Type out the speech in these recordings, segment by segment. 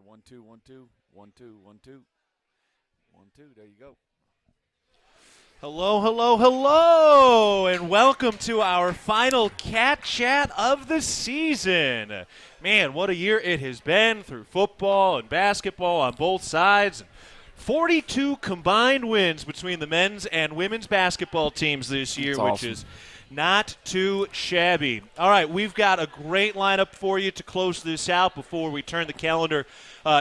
1 2 1 2 1 2 1 2 1 2. There you go. Hello, hello, hello, and welcome to our final Cat Chat of the season. Man, what a year it has been through football and basketball on both sides. 42 combined wins between the men's and women's basketball teams this year, That's which awesome. is not too shabby. All right, we've got a great lineup for you to close this out before we turn the calendar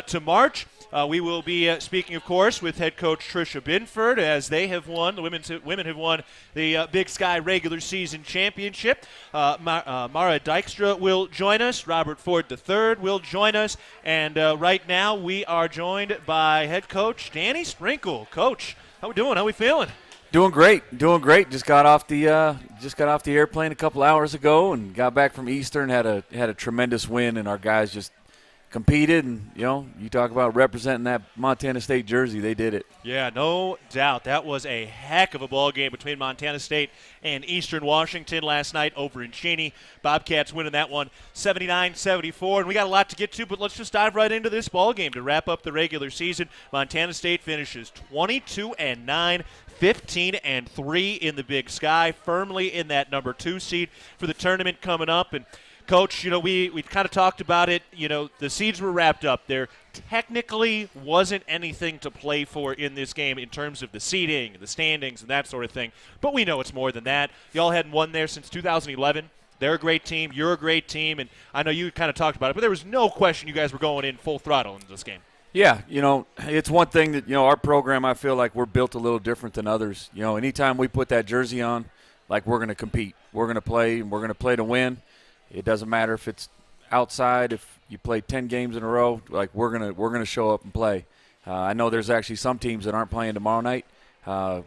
to March. We will be speaking, of course, with head coach Trisha Binford as they have won. The women have won the Big Sky regular season championship. Mara Dykstra will join us. Robert Ford III will join us. And right now we are joined by head coach Danny Sprinkle. Coach, how we doing? How we feeling? Doing great. Just got off the airplane a couple hours ago and got back from Eastern. Had a tremendous win, and our guys just competed. And you talk about representing that Montana State jersey. They did it. Yeah, no doubt. That was a heck of a ball game between Montana State and Eastern Washington last night over in Cheney. Bobcats winning that one 79-74. And we got a lot to get to, but let's just dive right into this ball game to wrap up the regular season. Montana State finishes 22-9. 15-3 in the Big Sky, firmly in that number 2 seed for the tournament coming up. And Coach, we kind of talked about it. The seeds were wrapped up. There technically wasn't anything to play for in this game in terms of the seeding, the standings, and that sort of thing. But we know it's more than that. Y'all hadn't won there since 2011. They're a great team. You're a great team. And I know you kind of talked about it, but there was no question you guys were going in full throttle in this game. Yeah, it's one thing that, our program, I feel like we're built a little different than others. Anytime we put that jersey on, like we're going to compete. We're going to play, and we're going to play to win. It doesn't matter if it's outside, if you play 10 games in a row, like we're going to show up and play. I know there's actually some teams that aren't playing tomorrow night.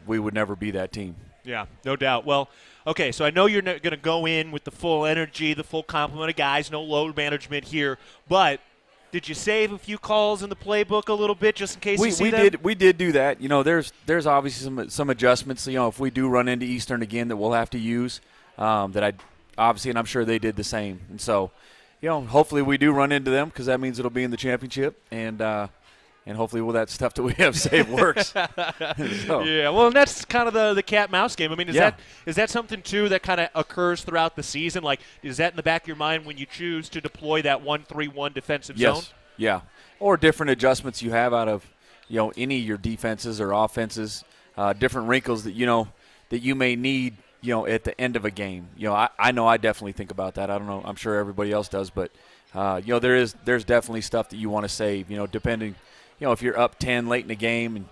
We would never be that team. Yeah, no doubt. Well, okay, so I know you're going to go in with the full energy, the full complement of guys, no load management here, but did you save a few calls in the playbook a little bit just in case you see them? We did do that. There's obviously some adjustments. If we do run into Eastern again that we'll have to use, and I'm sure they did the same. And so, hopefully we do run into them because that means it'll be in the championship, and hopefully that stuff that we have saved works. So. Yeah, well, and that's kind of the cat-mouse game. I mean, is that something, too, that kind of occurs throughout the season? Like, is that in the back of your mind when you choose to deploy that 1-3-1 defensive zone? Yeah. Or different adjustments you have out of, any of your defenses or offenses, different wrinkles that, that you may need, at the end of a game. I know I definitely think about that. I don't know. I'm sure everybody else does. But, there's definitely stuff that you want to save, depending – if you're up 10 late in the game and,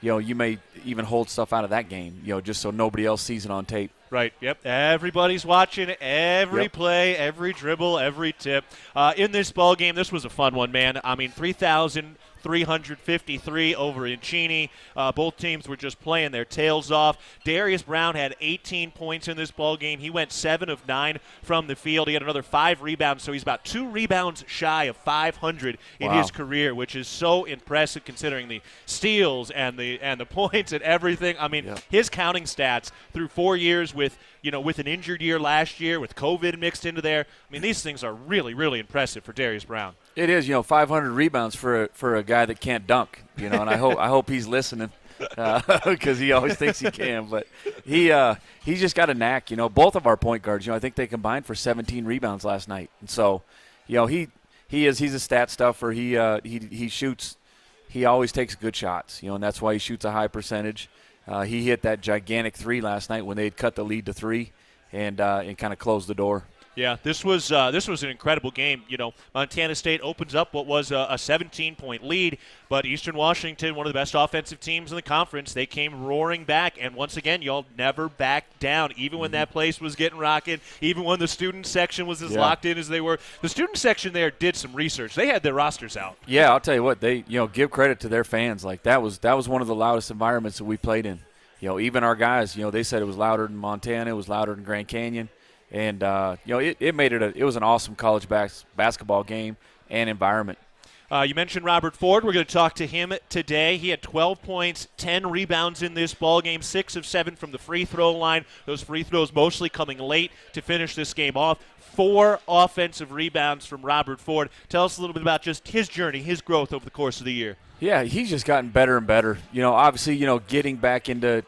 you may even hold stuff out of that game, just so nobody else sees it on tape. Right, yep. Everybody's watching every play, every dribble, every tip. In this ball game, this was a fun one, man. I mean, 3,353 over in Cheney. Both teams were just playing their tails off. Darius Brown had 18 points in this ball game. He went 7 of 9 from the field. He had another 5 rebounds, so he's about 2 rebounds shy of 500 in his career, which is so impressive considering the steals and the points and everything. I mean, his counting stats through 4 years with an injured year last year, with COVID mixed into there. I mean, these things are really, really impressive for Darius Brown. It is, 500 rebounds for a guy that can't dunk, and I hope he's listening because he always thinks he can. But he's just got a knack. Both of our point guards, I think they combined for 17 rebounds last night. And so, he's a stat stuffer. He shoots. He always takes good shots, and that's why he shoots a high percentage. He hit that gigantic 3 last night when they had cut the lead to 3 and kind of closed the door. Yeah, this was an incredible game. Montana State opens up what was a 17-point lead, but Eastern Washington, one of the best offensive teams in the conference, they came roaring back, and once again, y'all never backed down, even when that place was getting rocking, even when the student section was as locked in as they were. The student section there did some research. They had their rosters out. Yeah, I'll tell you what, they give credit to their fans. Like that was one of the loudest environments that we played in. Even our guys, they said it was louder than Montana, it was louder than Grand Canyon. And, it made it was an awesome college basketball game and environment. You mentioned Robert Ford. We're going to talk to him today. He had 12 points, 10 rebounds in this ball game, 6 of 7 from the free throw line. Those free throws mostly coming late to finish this game off. 4 offensive rebounds from Robert Ford. Tell us a little bit about just his journey, his growth over the course of the year. Yeah, he's just gotten better and better. Obviously, getting back into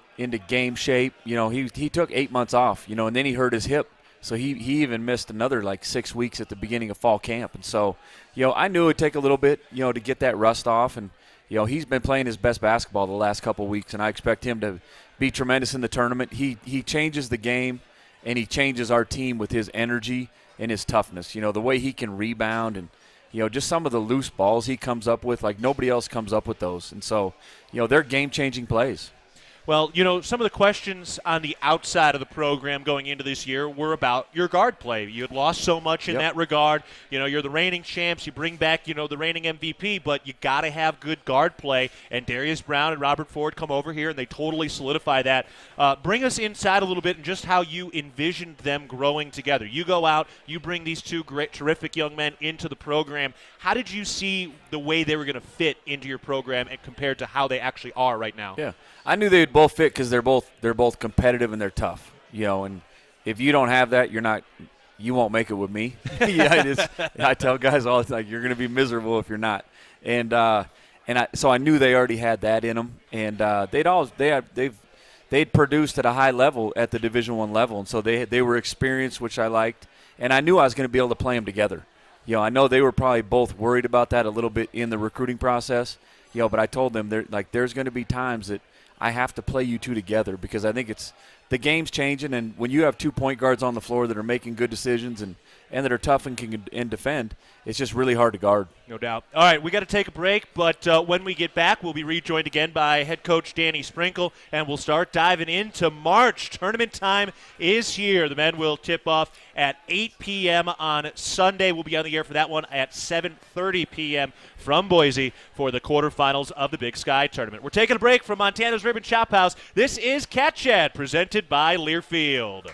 game shape. He took 8 months off, and then he hurt his hip. So he even missed another 6 weeks at the beginning of fall camp. And so, I knew it would take a little bit, to get that rust off. And, he's been playing his best basketball the last couple of weeks, and I expect him to be tremendous in the tournament. He changes the game, and he changes our team with his energy and his toughness. The way he can rebound and, just some of the loose balls he comes up with, like nobody else comes up with those. And so, they're game-changing plays. Well, some of the questions on the outside of the program going into this year were about your guard play. You had lost so much in that regard. You're the reigning champs. You bring back, the reigning MVP, but you got to have good guard play. And Darius Brown and Robert Ford come over here, and they totally solidify that. Bring us inside a little bit and just how you envisioned them growing together. You go out, you bring these two great, terrific young men into the program. How did you see the way they were going to fit into your program and compared to how they actually are right now? Yeah, I knew they'd both fit because they're both competitive and they're tough. And if you don't have that, you won't make it with me. I tell guys all the time, you're going to be miserable if you're not. So I knew they already had that in them, and they'd produced at a high level at the Division I level, and so they were experienced, which I liked, and I knew I was going to be able to play them together. I know they were probably both worried about that a little bit in the recruiting process. But I told them there's going to be times that I have to play you two together because I think the game's changing, and when you have 2 point guards on the floor that are making good decisions and that are tough and can defend, it's just really hard to guard. No doubt. All right, we got to take a break, but when we get back, we'll be rejoined again by head coach Danny Sprinkle, and we'll start diving into March. Tournament time is here. The men will tip off at 8 p.m. on Sunday. We'll be on the air for that one at 7:30 p.m. from Boise for the quarterfinals of the Big Sky Tournament. We're taking a break from Montana's Ribbon Chop House. This is Cat Chat, presented by Learfield.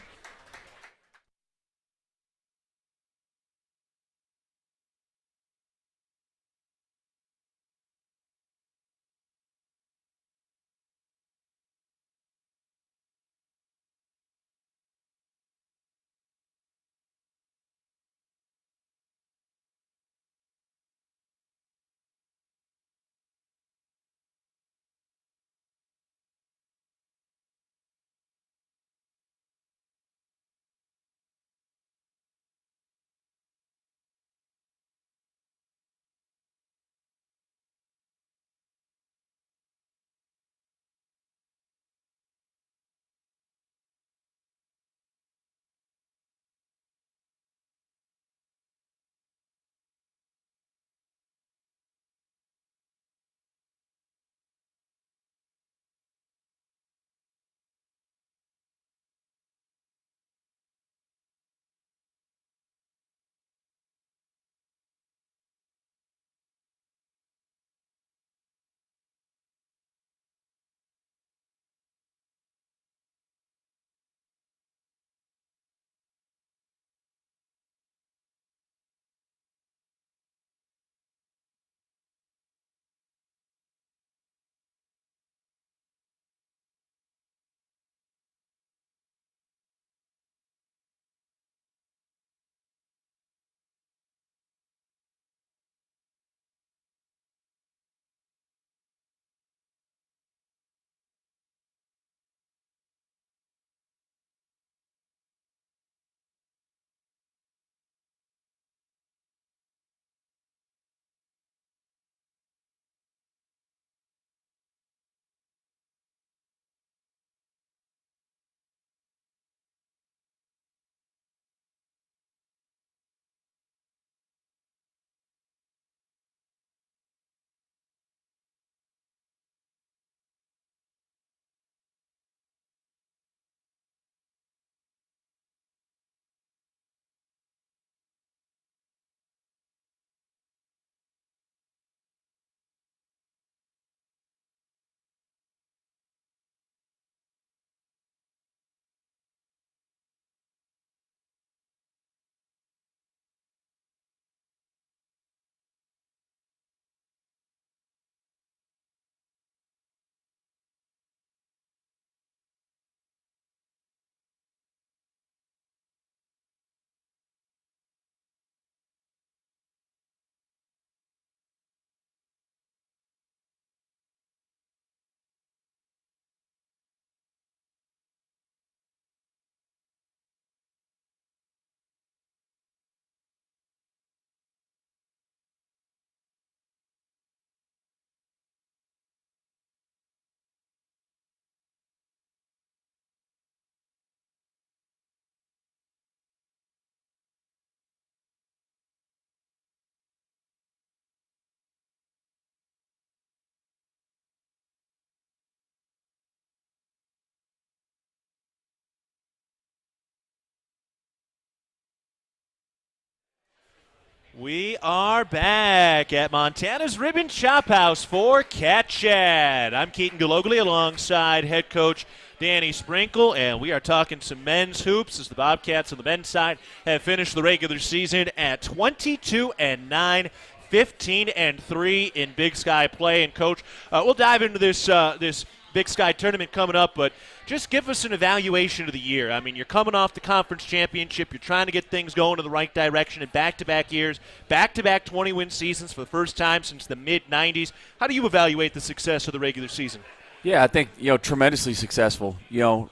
We are back at Montana's Ribbon Chop House for Cat Chat. I'm Keaton Galogly alongside head coach Danny Sprinkle, and we are talking some men's hoops as the Bobcats on the men's side have finished the regular season at 22-9. 15-3 in Big Sky play. And, Coach, we'll dive into this Big Sky tournament coming up, but just give us an evaluation of the year. I mean, you're coming off the conference championship. You're trying to get things going in the right direction in back-to-back years, back-to-back 20-win seasons for the first time since the mid-'90s. How do you evaluate the success of the regular season? Yeah, I think, tremendously successful.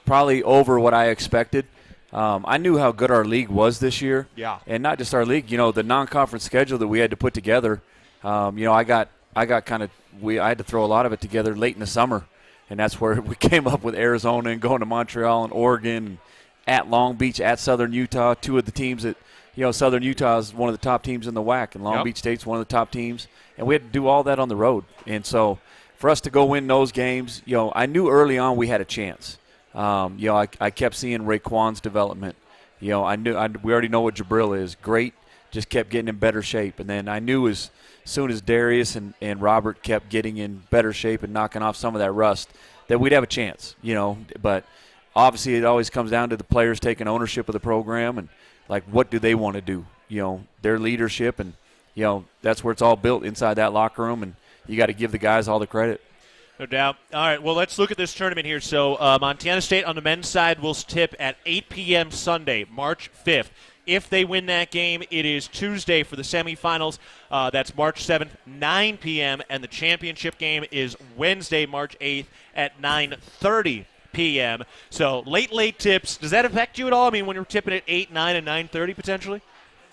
Probably over what I expected. I knew how good our league was this year. Yeah. And not just our league, the non-conference schedule that we had to put together. I had to throw a lot of it together late in the summer. And that's where we came up with Arizona and going to Montreal and Oregon, and at Long Beach, at Southern Utah, two of the teams that, Southern Utah is one of the top teams in the WAC, and Long Beach State's one of the top teams. And we had to do all that on the road. And so for us to go win those games, I knew early on we had a chance. I kept seeing Raekwon's development. We already know what Jabril is. Great, just kept getting in better shape. And then I knew as soon as Darius and Robert kept getting in better shape and knocking off some of that rust, that we'd have a chance, But obviously it always comes down to the players taking ownership of the program and, what do they want to do? Their leadership, and, that's where it's all built inside that locker room, and you got to give the guys all the credit. No doubt. All right, well, let's look at this tournament here. So Montana State on the men's side will tip at 8 p.m. Sunday, March 5th. If they win that game, it is Tuesday for the semifinals. That's March 7th, 9 p.m., and the championship game is Wednesday, March 8th at 9:30 p.m. So late tips. Does that affect you at all? I mean, when you're tipping at 8, 9, and 9:30 potentially?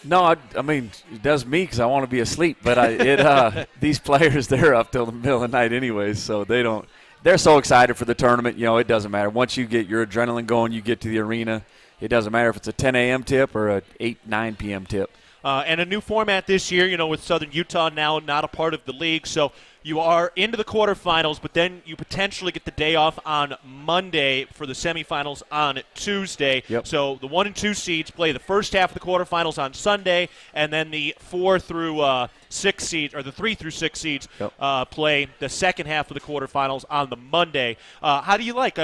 No, I mean, it does me because I want to be asleep. But these players, they're up till the middle of the night anyways, so they're so excited for the tournament. It doesn't matter. Once you get your adrenaline going, you get to the arena. It doesn't matter if it's a 10 a.m. tip or a 8, 9 p.m. tip. And a new format this year, with Southern Utah now not a part of the league. So you are into the quarterfinals, but then you potentially get the day off on Monday for the semifinals on Tuesday. Yep. So the 1 and 2 seeds play the first half of the quarterfinals on Sunday, and then the 4 through 6 seeds, or the 3 through 6 seeds, play the second half of the quarterfinals on the Monday. How do you like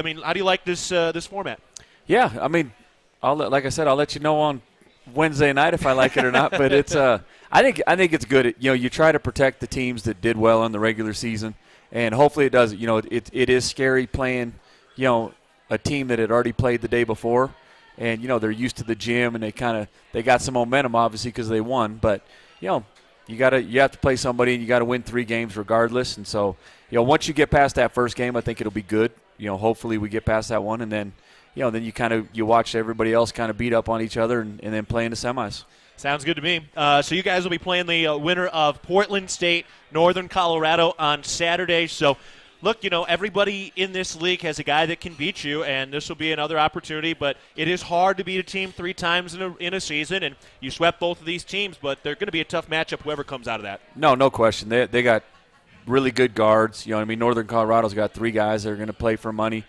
this format? Yeah, I mean, I'll let you know on Wednesday night if I like it or not. But it's I think it's good. You try to protect the teams that did well in the regular season, and hopefully it does. It is scary playing a team that had already played the day before, and they're used to the gym and they got some momentum obviously because they won. But you have to play somebody and you got to win 3 games regardless. And so once you get past that first game, I think it'll be good. Hopefully we get past that one, and then. Then you watch everybody else kind of beat up on each other and then play in the semis. Sounds good to me. So you guys will be playing the winner of Portland State, Northern Colorado on Saturday. So, look, everybody in this league has a guy that can beat you, and this will be another opportunity. But it is hard to beat a team 3 times in a season, and you swept both of these teams. But they're going to be a tough matchup, whoever comes out of that. No question. They got really good guards. Northern Colorado's got 3 guys that are going to play for money.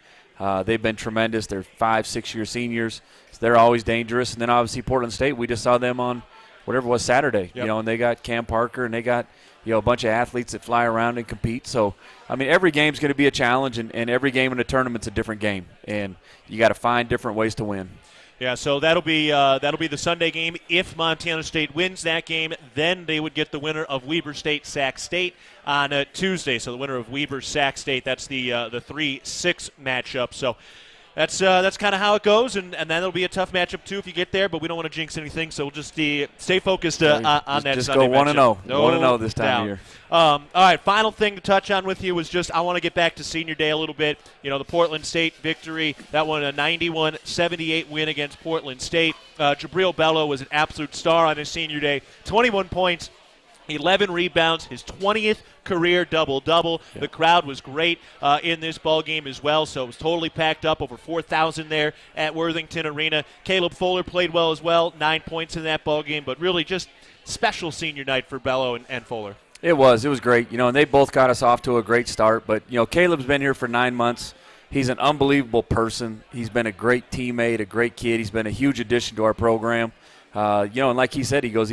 They've been tremendous. They're 5-6-year seniors. So they're always dangerous. And then obviously Portland State, we just saw them on whatever it was Saturday. Yep. And they got Cam Parker and they got a bunch of athletes that fly around and compete. So I mean every game's going to be a challenge, and every game in the tournament's a different game, and you got to find different ways to win. Yeah, so that'll be the Sunday game. If Montana State wins that game, then they would get the winner of Weber State-Sac State on Tuesday. So the winner of Weber-Sac State, that's the 3-6 matchup. So that's kind of how it goes, and that'll be a tough matchup too if you get there. But we don't want to jinx anything, so we'll just stay focused on that Sunday matchup. Just go 1-0. 1-0 this time of year. All right, final thing to touch on with you was just I want to get back to Senior Day a little bit. The Portland State victory, that one a 91-78 win against Portland State. Jabril Bello was an absolute star on his Senior Day. 21 points, 11 rebounds, his 20th career double-double. Yeah. The crowd was great in this ball game as well, so it was totally packed up, over 4,000 there at Worthington Arena. Caleb Fuller played well as well, 9 points in that ball game, but really just special senior night for Bello and Fuller. It was great, and they both got us off to a great start. But, Caleb's been here for 9 months. He's an unbelievable person. He's been a great teammate, a great kid. He's been a huge addition to our program. And like he said, he goes,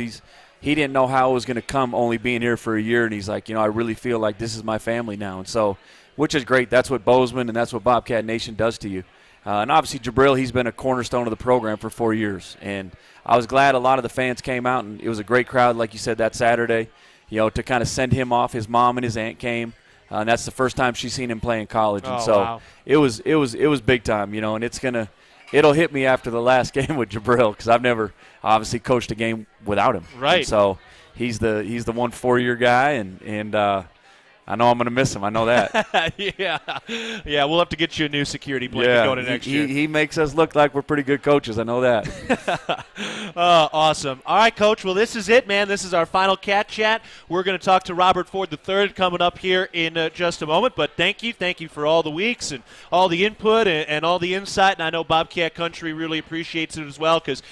he didn't know how it was going to come, only being here for a year. And he's like, I really feel like this is my family now. And so, which is great. That's what Bozeman and that's what Bobcat Nation does to you. And obviously, Jabril, he's been a cornerstone of the program for 4 years. And I was glad a lot of the fans came out, and it was a great crowd, like you said, that Saturday, to kind of send him off. His mom and his aunt came. And that's the first time she's seen him play in college. And so wow. it was big time, and it'll hit me after the last game with Jabril because I've never obviously coached a game without him. Right. And so he's the 4-year guy, and I know I'm going to miss him. I know that. Yeah, we'll have to get you a new security blanket going into next year. He makes us look like we're pretty good coaches. I know that. Awesome. All right, Coach. Well, this is it, man. This is our final Cat Chat. We're going to talk to Robert Ford III coming up here in just a moment. But thank you for all the weeks and all the input and all the insight. And I know Bobcat Country really appreciates it as well because,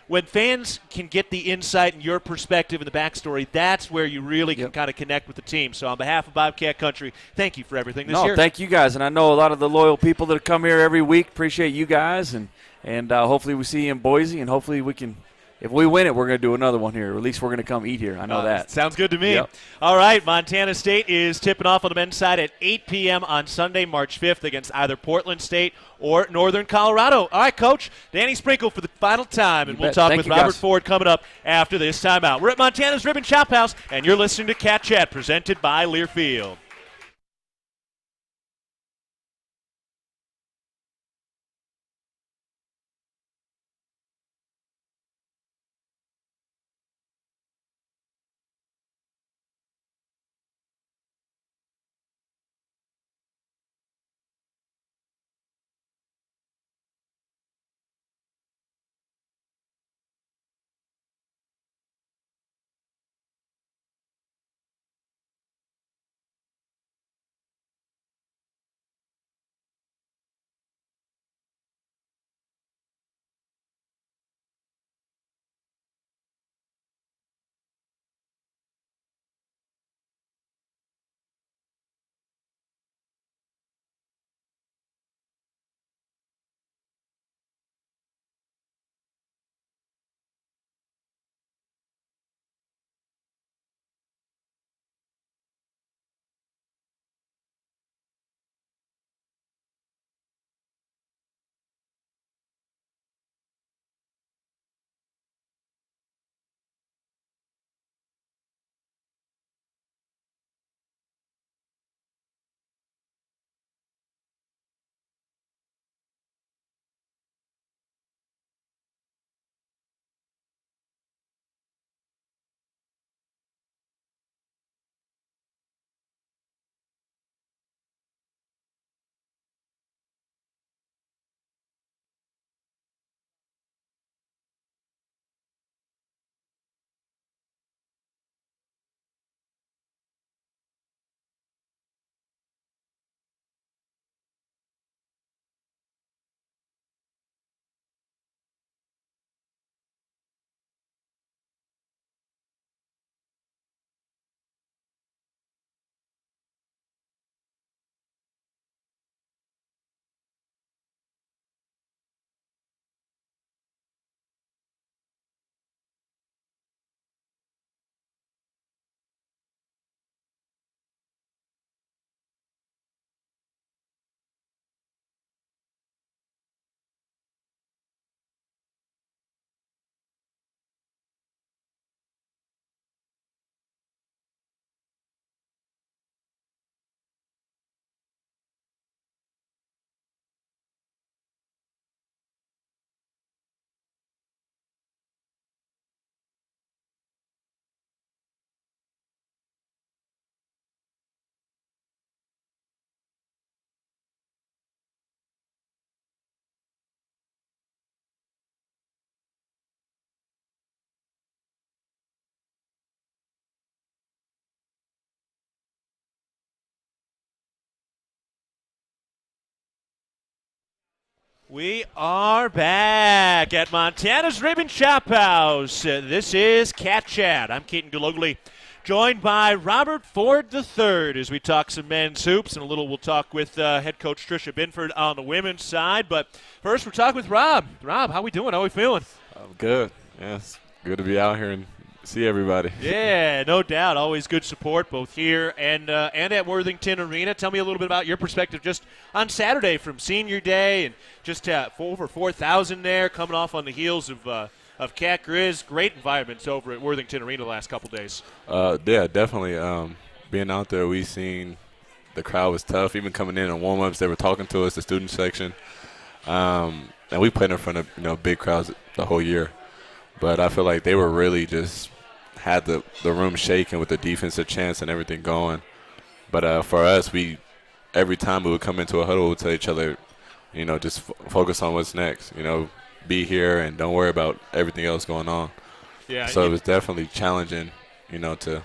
when fans can get the insight and your perspective and the backstory, that's where you really can kind of connect with the team. So on behalf of Bobcat Country, thank you for everything this year. No, thank you guys. And I know a lot of the loyal people that come here every week. Appreciate you guys. And hopefully we see you in Boise. And hopefully we can, if we win it, we're going to do another one here. Or at least we're going to come eat here. I know that. Sounds good to me. Yep. All right, Montana State is tipping off on the men's side at 8 p.m. on Sunday, March 5th against either Portland State or Northern Colorado. All right, Coach, Danny Sprinkle for the final time, and we'll talk with Robert Ford coming up after this timeout. We're at Montana's Ribbon Chop House, and you're listening to Cat Chat presented by Learfield. We are back at Montana's Ribbon Chop House. This is Cat Chat. I'm Keaton Galogly, joined by Robert Ford III as we talk some men's hoops, and a little we'll talk with head coach Trisha Binford on the women's side. But first, we're talking with Rob. Rob, how we doing? How we feeling? Good. Yeah, it's good to be out here and see everybody. Yeah, no doubt. Always good support both here and at Worthington Arena. Tell me a little bit about your perspective just on Saturday from Senior Day and just over 4,000 there coming off on the heels of Cat Grizz. Great environments over at Worthington Arena the last couple days. Yeah, definitely. Being out there, we seen the crowd was tough. Even coming in warm-ups, they were talking to us, the student section. And we played in front of big crowds the whole year. But I feel like they were really just had the room shaking with the defensive chants and everything going. But for us, every time we would come into a huddle, we would tell each other, just focus on what's next. Be here and don't worry about everything else going on. Yeah. So it was definitely challenging, to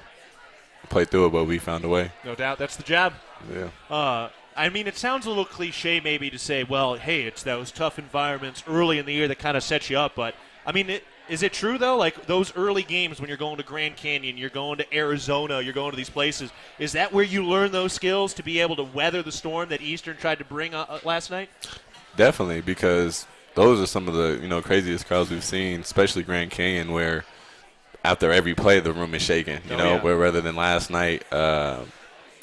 play through it, but we found a way. No doubt. That's the job. Yeah. I mean, it sounds a little cliche maybe to say, well, hey, it's those tough environments early in the year that kind of set you up. But, I mean, is it true, though? Like those early games when you're going to Grand Canyon, you're going to Arizona, you're going to these places, is that where you learn those skills to be able to weather the storm that Eastern tried to bring last night? Definitely, because those are some of the, craziest crowds we've seen, especially Grand Canyon, where after every play the room is shaking, where rather than last night,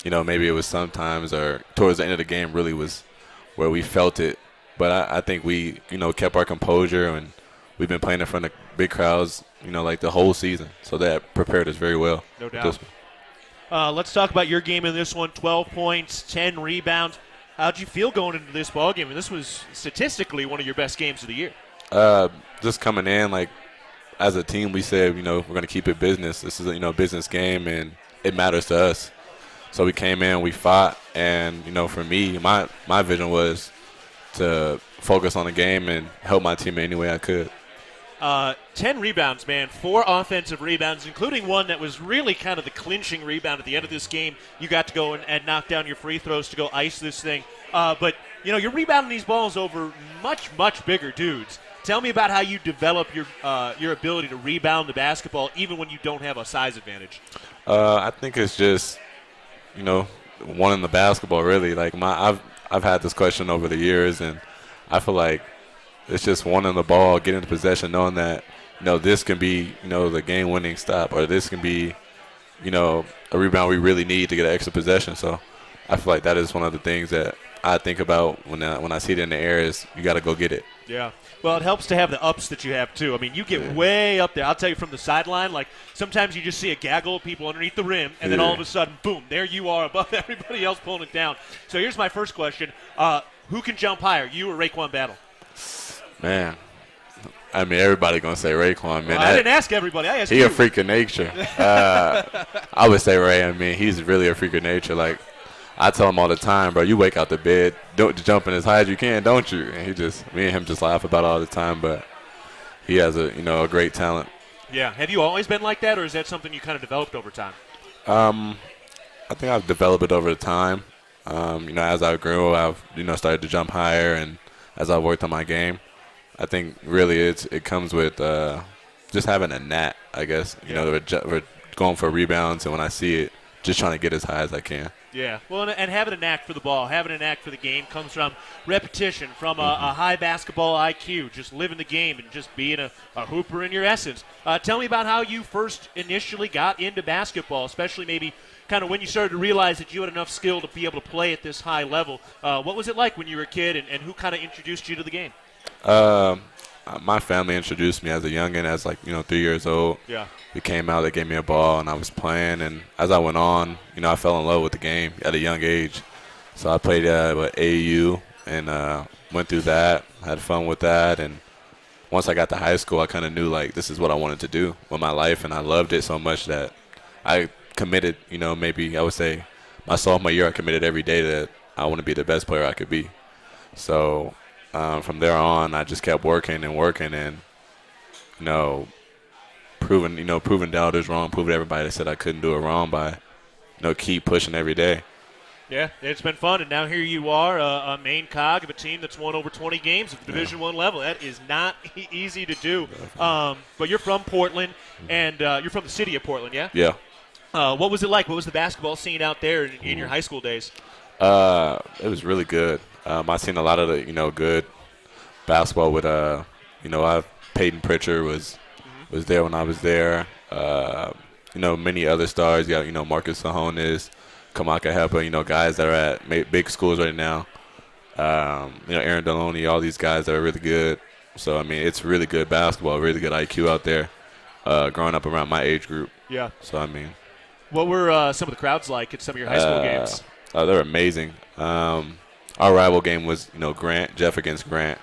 maybe it was sometimes or towards the end of the game really was where we felt it. But I think we, kept our composure, and we've been playing in front of big crowds, like the whole season. So that prepared us very well. No doubt. Let's talk about your game in this one. 12 points, 10 rebounds. How'd you feel going into this ballgame? And this was statistically one of your best games of the year. Just coming in, like, as a team, we said, we're going to keep it business. This is a, business game, and it matters to us. So we came in, we fought, and, for me, my vision was to focus on the game and help my team any way I could. 10 rebounds, man. 4 offensive rebounds, including one that was really kind of the clinching rebound at the end of this game. You got to go and knock down your free throws to go ice this thing. But, you're rebounding these balls over much, much bigger dudes. Tell me about how you develop your ability to rebound the basketball even when you don't have a size advantage. I think it's just, wanting the basketball, really. Like, I've had this question over the years, and I feel like it's just wanting the ball, getting the possession, knowing that, this can be, the game-winning stop, or this can be, a rebound we really need to get an extra possession. So I feel like that is one of the things that I think about when I see it in the air is you got to go get it. Yeah. Well, it helps to have the ups that you have, too. I mean, you get way up there. I'll tell you from the sideline, like sometimes you just see a gaggle of people underneath the rim, and then all of a sudden, boom, there you are above everybody else pulling it down. So here's my first question. Who can jump higher, you or Raekwon Battle? Man, I mean, everybody going to say Raekwon, man. Well, I didn't ask everybody. I asked you. He a freak of nature. I would say Ray. I mean, he's really a freak of nature. Like, I tell him all the time, bro, you wake out the bed, don't jumping as high as you can, don't you? And me and him just laugh about it all the time, but he has a great talent. Yeah. Have you always been like that, or is that something you kind of developed over time? I think I've developed it over the time. As I grew, I've, started to jump higher, and as I worked on my game, I think really it comes with just having a knack, I guess. We're going for rebounds, and when I see it, just trying to get as high as I can. Yeah, well, and having a knack for the ball, having a knack for the game comes from repetition, from a high basketball IQ, just living the game and just being a hooper in your essence. Tell me about how you first initially got into basketball, especially maybe kind of when you started to realize that you had enough skill to be able to play at this high level. What was it like when you were a kid, and who kind of introduced you to the game? My family introduced me as a youngin', as 3 years old. Yeah. We came out, they gave me a ball, and I was playing. And as I went on, I fell in love with the game at a young age. So I played with AAU and went through that, had fun with that. And once I got to high school, I kind of knew, this is what I wanted to do with my life. And I loved it so much that I committed, maybe I would say my sophomore year, I committed every day that I want to be the best player I could be. So from there on, I just kept working and proving doubters wrong, proving everybody that said I couldn't do it wrong by, keep pushing every day. Yeah, it's been fun, and now here you are, a main cog of a team that's won over 20 games at the Division I level. That is not easy to do. But you're from Portland, and you're from the city of Portland, yeah? Yeah. What was it like? What was the basketball scene out there in your high school days? It was really good. I seen a lot of the, good basketball with, Peyton Pritchard was there when I was there. Many other stars. You got, Marcus Sahonis, Kamaka Hepa, guys that are at big schools right now. Aaron Deloney, all these guys that are really good. So, it's really good basketball, really good IQ out there growing up around my age group. Yeah. So, what were some of the crowds like at some of your high school games? They're amazing. Our rival game was, Jeff against Grant.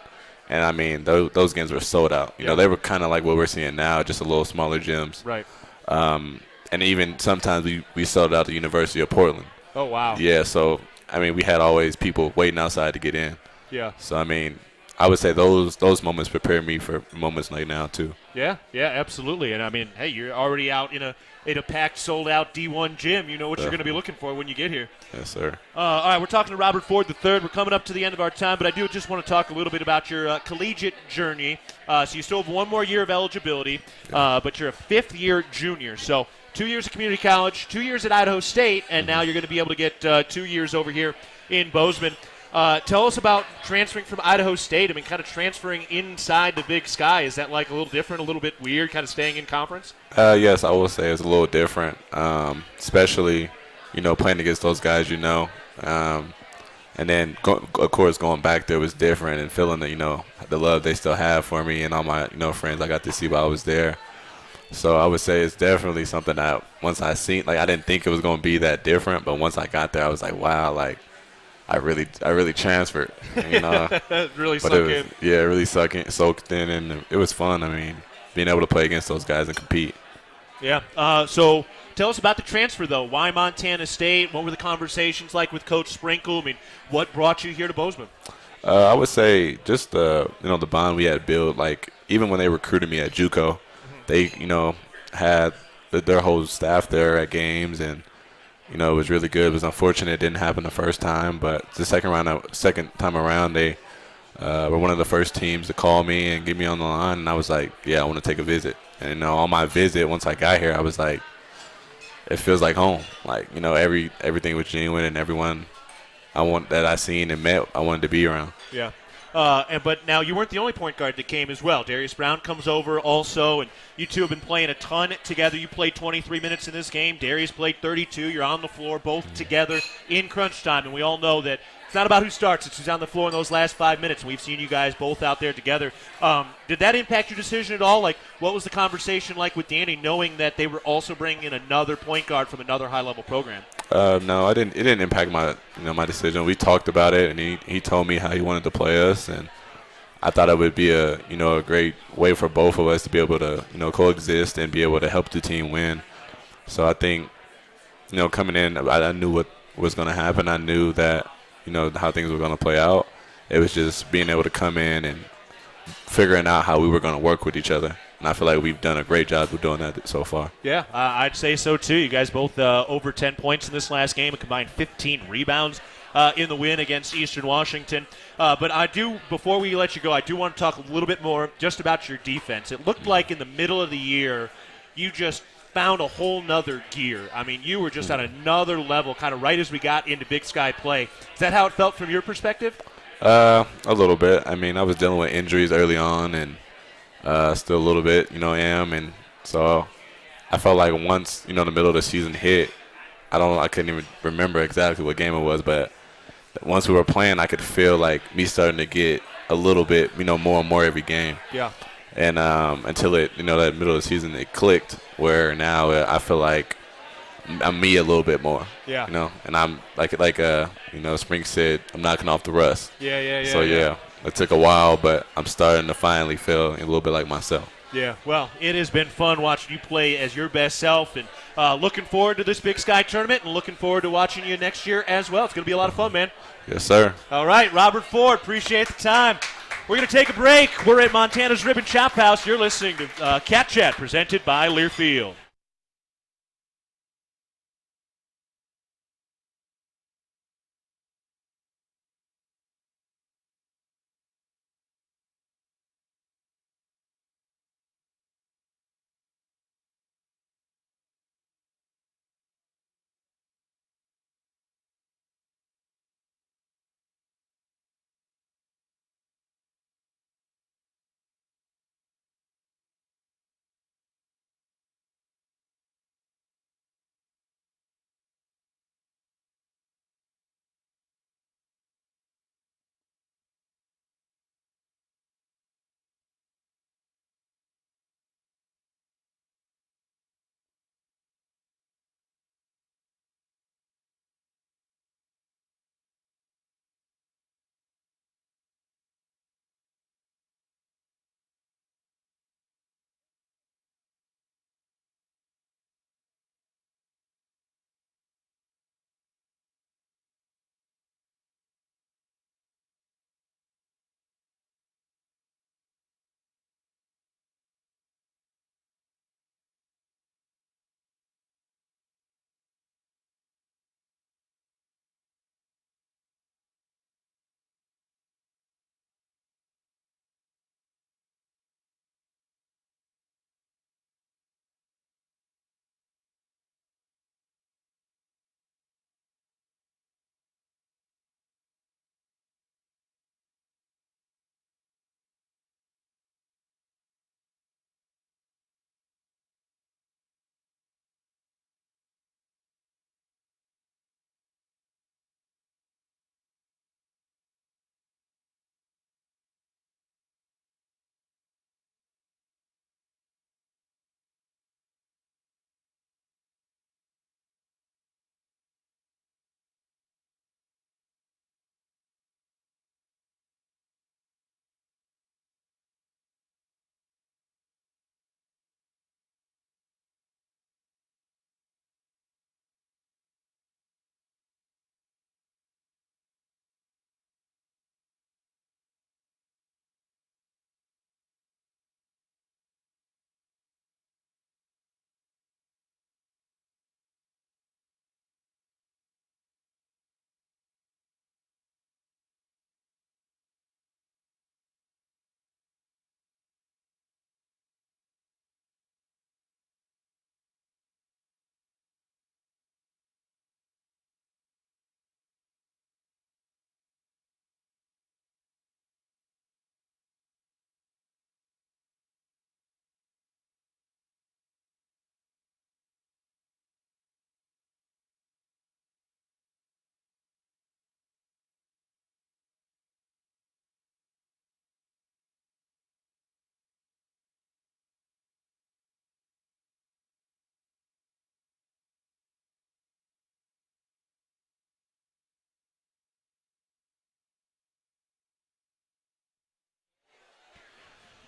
And, those games were sold out. They were kind of like what we're seeing now, just a little smaller gyms. Right. And even sometimes we sold out the University of Portland. Oh, wow. Yeah, so, we had always people waiting outside to get in. Yeah. So, I would say those moments prepare me for moments like now, too. Yeah, absolutely. And, hey, you're already out in a packed, sold-out D1 gym. You know what you're going to be looking for when you get here. Yes, sir. All right, we're talking to Robert Ford III. We're coming up to the end of our time, but I do just want to talk a little bit about your collegiate journey. So you still have one more year of eligibility, but you're a fifth-year junior. So 2 years of community college, 2 years at Idaho State, and now you're going to be able to get 2 years over here in Bozeman. Tell us about transferring from Idaho State. Kind of transferring inside the Big Sky. Is that like a little different, a little bit weird, kind of staying in conference? Yes, I will say it's a little different, especially, playing against those guys, and then, of course, going back there was different and feeling the love they still have for me and all my, friends I got to see while I was there. So I would say it's definitely something that once I seen, I didn't think it was going to be that different, but once I got there, I was like, wow, I really transferred, really but sunk in. Yeah, it really soaked in, and it was fun. Being able to play against those guys and compete. Yeah. So tell us about the transfer, though. Why Montana State? What were the conversations like with Coach Sprinkle? What brought you here to Bozeman? I would say just the bond we had built. Even when they recruited me at JUCO, they had their whole staff there at games, and it was really good. It was unfortunate it didn't happen the first time, but the second time around, they were one of the first teams to call me and get me on the line, and I was like, yeah, I want to take a visit. And on my visit, once I got here, I was like, it feels like home. Everything was genuine, and everyone that I seen and met, I wanted to be around. Yeah. But now you weren't the only point guard that came as well. Darius Brown comes over also, and you two have been playing a ton together. You played 23 minutes in this game. Darius played 32. You're on the floor both together in crunch time, and we all know that it's not about who starts. It's who's on the floor in those last 5 minutes, and we've seen you guys both out there together. Did that impact your decision at all? What was the conversation like with Danny, knowing that they were also bringing in another point guard from another high-level program? No, I didn't. It didn't impact my decision. We talked about it, and he told me how he wanted to play us, and I thought it would be a great way for both of us to be able to coexist and be able to help the team win. So I think coming in, I knew what was going to happen. I knew that how things were going to play out. It was just being able to come in and figuring out how we were going to work with each other. And I feel like we've done a great job of doing that so far. Yeah, I'd say so too. You guys both over 10 points in this last game, a combined 15 rebounds in the win against Eastern Washington. But before we let you go, I do want to talk a little bit more just about your defense. It looked like in the middle of the year, you just found a whole nother gear. You were just on another level, kind of right as we got into Big Sky play. Is that how it felt from your perspective? A little bit. I was dealing with injuries early on, and still a little bit, am. And so I felt like once, the middle of the season hit, I couldn't even remember exactly what game it was, but once we were playing, I could feel like me starting to get a little bit, more and more every game. Yeah. And until it, that middle of the season, it clicked where now I feel like I'm me a little bit more. Yeah. And I'm like Spring said, I'm knocking off the rust. Yeah. So it took a while, but I'm starting to finally feel a little bit like myself. Yeah, well, it has been fun watching you play as your best self, and looking forward to this Big Sky tournament and looking forward to watching you next year as well. It's going to be a lot of fun, man. Yes, sir. All right, Robert Ford, appreciate the time. We're going to take a break. We're at Montana's Ribbon Chop House. You're listening to Cat Chat, presented by Learfield.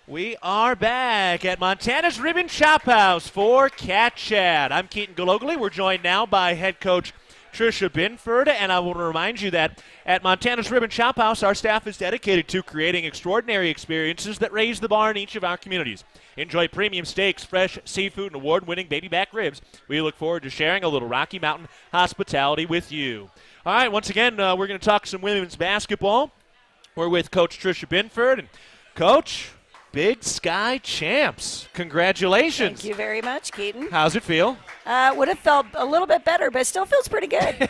We are back at Montana's Ribbon Chop House for Cat Chat. I'm Keaton Galogly. We're joined now by head coach Trisha Binford, and I want to remind you that at Montana's Ribbon Chop House, our staff is dedicated to creating extraordinary experiences that raise the bar in each of our communities. Enjoy premium steaks, fresh seafood, and award-winning baby back ribs. We look forward to sharing a little Rocky Mountain hospitality with you. All right, once again, we're going to talk some women's basketball. We're with Coach Trisha Binford. And Coach, Big Sky champs. Congratulations. Thank you very much, Keaton. How's it feel? Would have felt a little bit better, but it still feels pretty good.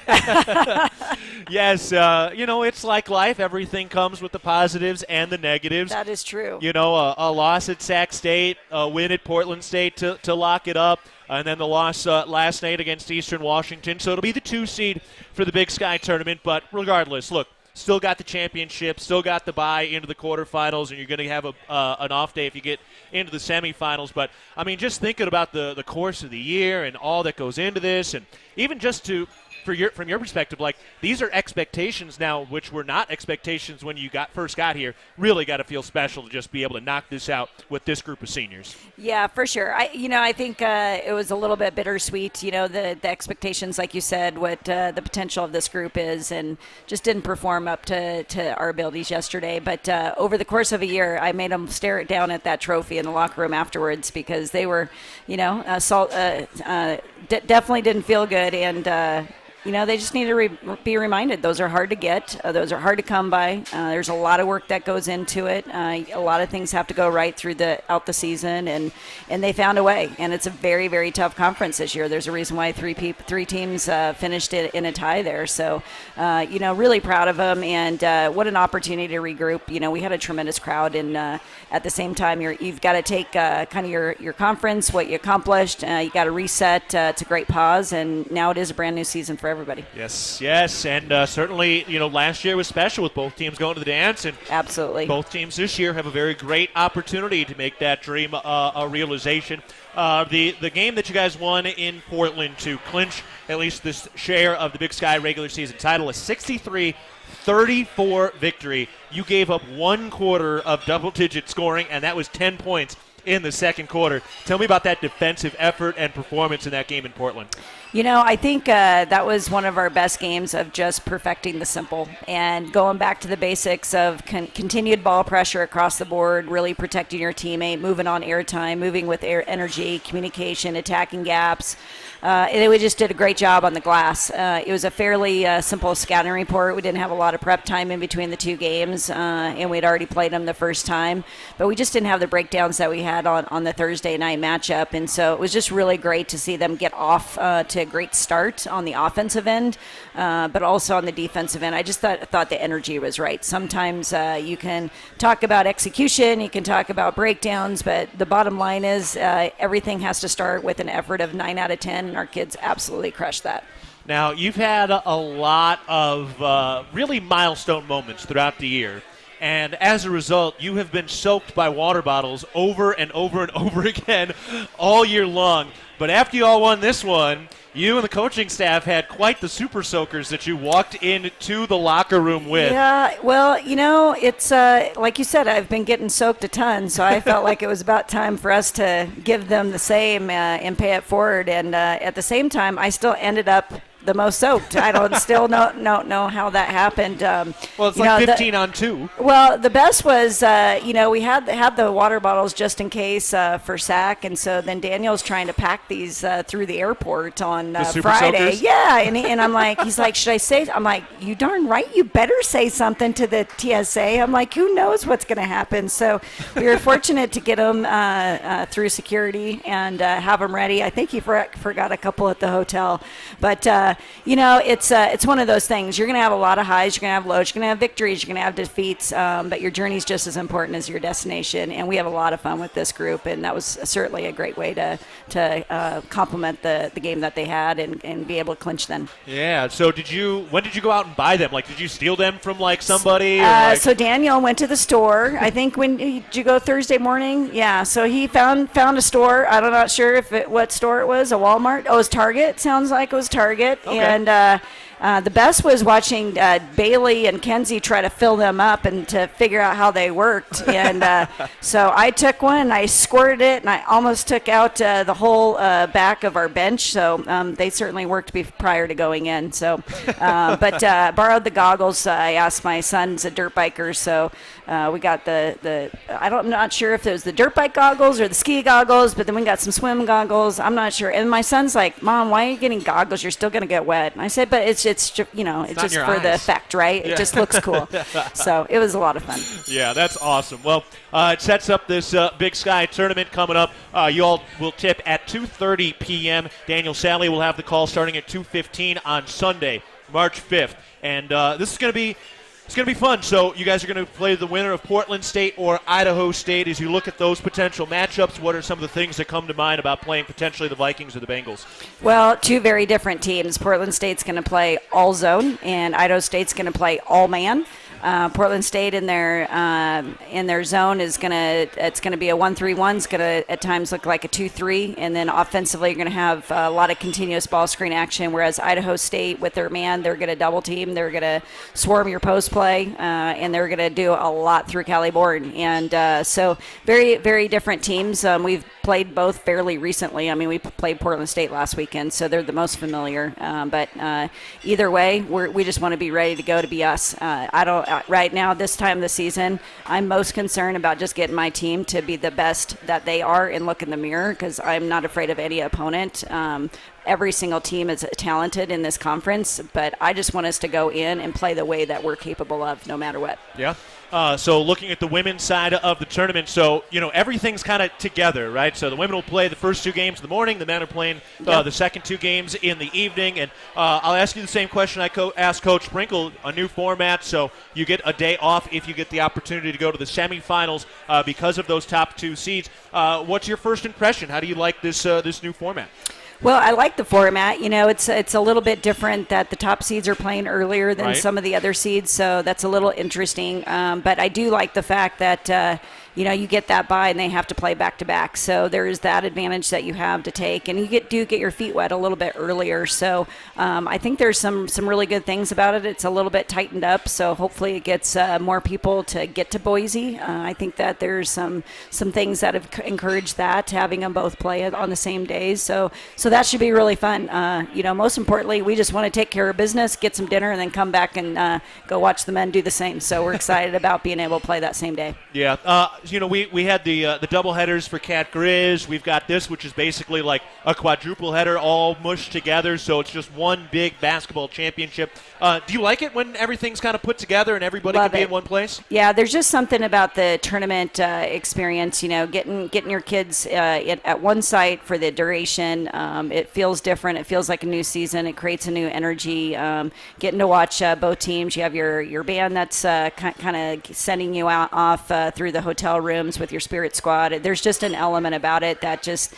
Yes, it's like life. Everything comes with the positives and the negatives. That is true. A loss at Sac State, a win at Portland State to lock it up, and then the loss last night against Eastern Washington. So it'll be the 2 seed for the Big Sky tournament. But regardless, look, still got the championship, still got the bye into the quarterfinals, and you're going to have an off day if you get into the semifinals. But, I mean, just thinking about the course of the year and all that goes into this, and even just from your perspective, like, these are expectations now, which were not expectations when you first got here. Really got to feel special to just be able to knock this out with this group of seniors. Yeah, for sure. I think it was a little bit bittersweet, the expectations, like you said, what the potential of this group is, and just didn't perform up to our abilities yesterday. But over the course of a year, I made them stare down at that trophy in the locker room afterwards because they were, definitely didn't feel good, and they just need to be reminded. Those are hard to get. Those are hard to come by. There's a lot of work that goes into it. A lot of things have to go right throughout the season, and they found a way. And it's a very, very tough conference this year. There's a reason why three teams finished it in a tie there. So, really proud of them, and what an opportunity to regroup. We had a tremendous crowd, and at the same time, you've got to take kind of your conference, what you accomplished. You got to reset. It's a great pause, and now it is a brand new season for everybody. Yes, and certainly, last year was special with both teams going to the dance, and absolutely, both teams this year have a very great opportunity to make that dream a realization. The game that you guys won in Portland to clinch at least this share of the Big Sky regular season title, a 63-34 victory. You gave up 1 quarter of double-digit scoring, and that was 10 points in the second quarter. Tell me about that defensive effort and performance in that game in Portland. I think that was one of our best games of just perfecting the simple and going back to the basics of continued ball pressure across the board, really protecting your teammate, moving on airtime, moving with energy, communication, attacking gaps. And we just did a great job on the glass. It was a fairly simple scouting report. We didn't have a lot of prep time in between the 2 games, and we'd already played them the first time. But we just didn't have the breakdowns that we had on the Thursday night matchup. And so it was just really great to see them get off to a great start on the offensive end, but also on the defensive end. I just thought the energy was right. Sometimes you can talk about execution, you can talk about breakdowns, but the bottom line is everything has to start with an effort of 9 out of 10, and our kids absolutely crushed that. Now, you've had a lot of really milestone moments throughout the year. And as a result, you have been soaked by water bottles over and over and over again all year long. But after you all won this one, you and the coaching staff had quite the super soakers that you walked into the locker room with. Yeah, well, it's like you said, I've been getting soaked a ton, so I felt like it was about time for us to give them the same and pay it forward. And at the same time, I still ended up the most soaked. I don't still know how that happened. Well, it's like 15 on 2. Well, the best was, we had the water bottles just in case for SAC, and so then Daniel's trying to pack these through the airport on Friday. Soakers? Yeah, and I'm like, he's like, should I say? I'm like, you darn right, you better say something to the TSA. I'm like, who knows what's going to happen? So we were fortunate to get them through security and have them ready. I think he forgot a couple at the hotel, but. It's one of those things. You're going to have a lot of highs, you're going to have lows, you're going to have victories, you're going to have defeats, but your journey's just as important as your destination. And we have a lot of fun with this group, and that was certainly a great way to complement the game that they had and be able to clinch them. Yeah. So when did you go out and buy them? Like, did you steal them from somebody? So Daniel went to the store. I think did you go Thursday morning? Yeah. So he found a store. I'm not sure what store it was. A Walmart. Oh, it was Target. Sounds like it was Target. Okay. And The best was watching Bailey and Kenzie try to fill them up and to figure out how they worked. And so I took one, and I squirted it, and I almost took out the whole back of our bench. So they certainly worked prior to going in. So, but borrowed the goggles. I asked my son's a dirt biker, so we got I'm not sure if it was the dirt bike goggles or the ski goggles, but then we got some swim goggles. I'm not sure. And my son's like, "Mom, why are you getting goggles? You're still going to get wet." And I said, "But it's just for the effect, right? It just looks cool." So it was a lot of fun. Yeah, that's awesome. Well, it sets up this Big Sky tournament coming up. You all will tip at 2:30 p.m. Daniel Sally will have the call starting at 2:15 on Sunday, March 5th. And this is going to be It's going to be fun. So you guys are going to play the winner of Portland State or Idaho State. As you look at those potential matchups, what are some of the things that come to mind about playing potentially the Vikings or the Bengals? Well, two very different teams. Portland State's going to play all zone, and Idaho State's going to play all man. Portland State in their zone it's going to be a 1-3-1. It's going to at times look like a 2-3, and then offensively you're going to have a lot of continuous ball screen action. Whereas Idaho State with their man, they're going to double team, they're going to swarm your post play, and they're going to do a lot through Cali Board. And so very very different teams. We've played both fairly recently. I mean, we played Portland State last weekend, so they're the most familiar. But either way, we just want to be ready to go to be us. Right now, this time of the season, I'm most concerned about just getting my team to be the best that they are and look in the mirror, because I'm not afraid of any opponent. Every single team is talented in this conference, but I just want us to go in and play the way that we're capable of, no matter what. Yeah. So looking at the women's side of the tournament, so, everything's kind of together, right? So the women will play the first two games in the morning. The men are playing the second two games in the evening. And I'll ask you the same question I asked Coach Sprinkle, a new format. So you get a day off if you get the opportunity to go to the semifinals because of those top two seeds. What's your first impression? How do you like this new format? Well, I like the format. It's a little bit different that the top seeds are playing earlier than some of the other seeds, so that's a little interesting. But I do like the fact that you get that bye and they have to play back-to-back. So there is that advantage that you have to take. And you do get your feet wet a little bit earlier. So I think there's some really good things about it. It's a little bit tightened up, so hopefully it gets more people to get to Boise. I think that there's some things that have encouraged that, having them both play on the same days. So that should be really fun. Most importantly, we just want to take care of business, get some dinner, and then come back and go watch the men do the same. So we're excited about being able to play that same day. Yeah. We had the double headers for Cat Grizz. We've got this, which is basically like a quadruple header all mushed together, so it's just one big basketball championship. Do you like it when everything's kind of put together and everybody can be in one place? Yeah, there's just something about the tournament experience, getting your kids at one site for the duration. It feels different. It feels like a new season. It creates a new energy. Getting to watch both teams. You have your band that's kind of sending you off through the hotel rooms with your spirit squad. There's just an element about it that just